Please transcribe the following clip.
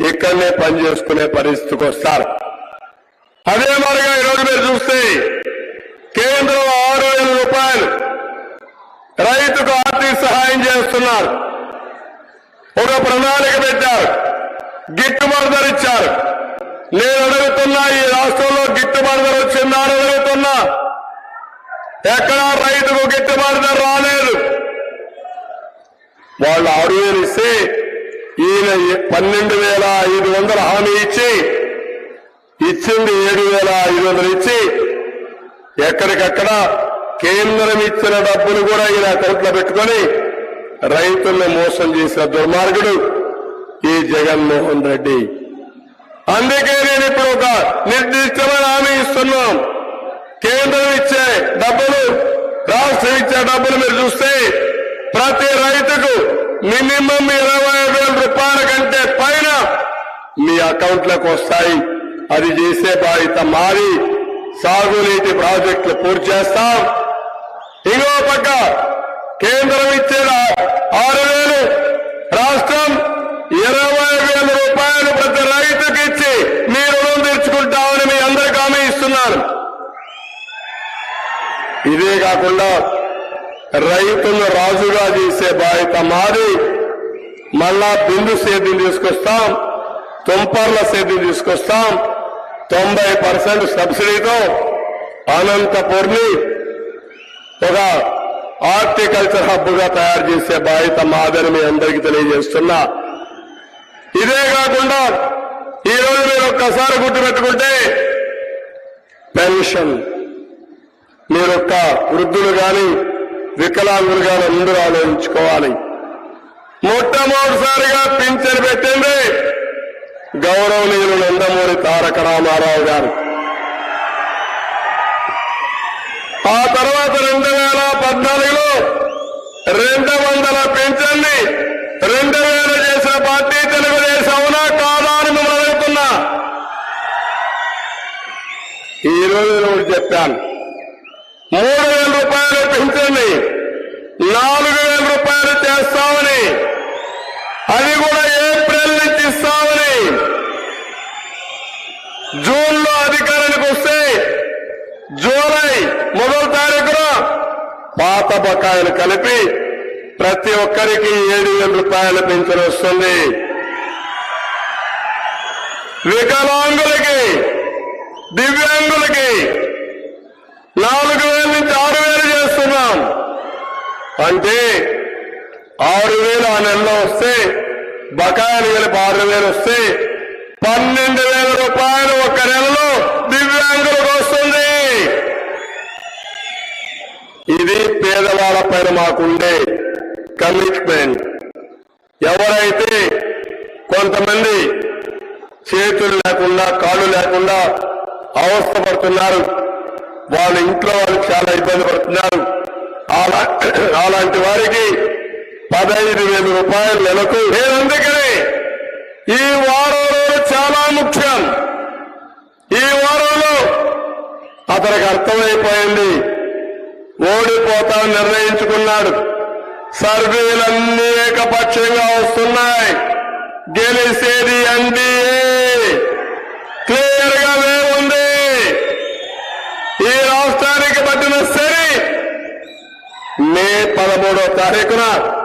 ఇక్కడనే పని చేసుకునే పరిస్థితికి వస్తారు. అదే మరిగా ఈరోజు మీరు చూస్తే కేంద్రం 6,000 రూపాయలు రైతుకు ఆర్థిక సహాయం చేస్తున్నారు. ఒక ప్రణాళిక పెట్టారు, గిట్టుబాటు ధర ఇచ్చారు. నేను అడుగుతున్నా, ఈ రాష్ట్రంలో గిట్టుబాటు ధర వచ్చిందా అని అడుగుతున్నా. ఎక్కడా రైతుకు గిట్టుబాటు ధర రాలేదు. వాళ్ళు 6,000 ఇస్తే ఈయన 12,500 హామీ ఇచ్చి ఇచ్చింది 7,500 ఇచ్చి ఎక్కడికక్కడ కేంద్రం ఇచ్చిన డబ్బులు కూడా ఈయన అకౌంట్లో పెట్టుకొని రైతుల్ని మోసం చేసిన దుర్మార్గుడు ఈ జగన్మోహన్ రెడ్డి. అందుకే నేను ఇప్పుడు ఒక నిర్దిష్టమైన హామీ ఇస్తున్నాం. కేంద్రం ఇచ్చే డబ్బులు, రాష్ట్రం ఇచ్చే డబ్బులు మీరు చూస్తే ప్రతి రైతుకు మినిమం 20,000 రూపాయల కంటే పైన మీ అకౌంట్లకు వస్తాయి. అది చేసే బాధ్యత మాది. సాగునీటి ప్రాజెక్టులు పూర్తి చేస్తాం. ఇంకో పక్క కేంద్రం ఇచ్చే 6,000, రాష్ట్రం 20,000 రూపాయలు ప్రతి రైతుకి ఇచ్చి మీ రుణం తీర్చుకుంటామని మీ అందరికీ హామీ ఇస్తున్నాను. ఇదే కాకుండా రైతులను రాజుగా చేసే బాధ్యత మాది. మళ్ళా బిందు సేద్యం తీసుకొస్తాం, తుంపర్ల సేద్యం తీసుకొస్తాం. 90% సబ్సిడీతో అనంతపూర్ని ఒక హార్టికల్చర్ హబ్ గా తయారు చేసే బాధ్యత మాదని మీ అందరికీ తెలియజేస్తున్నా. ఇదే కాకుండా ఈరోజు మీరు ఒక్కసారి గుర్తుపెట్టుకుంటే పెన్షన్ మీరొక్క వృద్ధులు కానీ వికలాంగులు కానీ అందరూ ఆలోచించుకోవాలి. మొట్టమొదటిసారిగా పింఛన్ పెట్టింది గౌరవనీయులు నందమూరి తారక రామారావు గారు. ఆ తర్వాత 2014లో 200 పింఛన్ని 2,000 చేసిన పార్టీ తెలుగుదేశం. అవునా కాదా అని మిమ్మల్ని అడుగుతున్నా. ఈ రోజు నేను చెప్పాను, 3,000 రూపాయలు పింఛన్ని 4,000 రూపాయలు చేస్తామని, అది కూడా ఏప్రిల్ నుంచి ఇస్తామని. జూన్లో అధికారానికి వస్తే జూలై 1వ తారీఖున పాత బకాయిలు కలిపి ప్రతి ఒక్కరికి 7,000 రూపాయల పింఛను వస్తుంది. వికలాంగులకి, దివ్యాంగులకి 4,000 నుంచి 6,000 చేస్తున్నాం. అంటే 6,000 ఆ నెలలో వస్తే, బకాయిలు కలిపి 6,000 వస్తే 12,000 రూపాయలు ఒక్క నెలలో దివ్యాంగులకు వస్తుంది. ఇది పేదవాళ్ల పైన మాకుండే కమిట్మెంట్. ఎవరైతే కొంతమంది చేతులు లేకుండా, కాళ్ళు లేకుండా అవస్థపడుతున్నారు, వాళ్ళ ఇంట్లో వాళ్ళు చాలా ఇబ్బంది పడుతున్నారు, అలాంటి వారికి 15,000 రూపాయలు నెలకు. అందుకని ఈ వారంలో చాలా ముఖ్యం. ఈ వారంలో అతనికి అర్థమైపోయింది, ఓడిపోతామని నిర్ణయించుకున్నాడు. సర్వేలన్నీ ఏకపక్షంగా వస్తున్నాయి. గెలిసేది ఎన్డీఏ క్లియర్ గా ఉంది. ఈ రాష్ట్రానికి పట్టిన సరి మే 13వ తారీఖున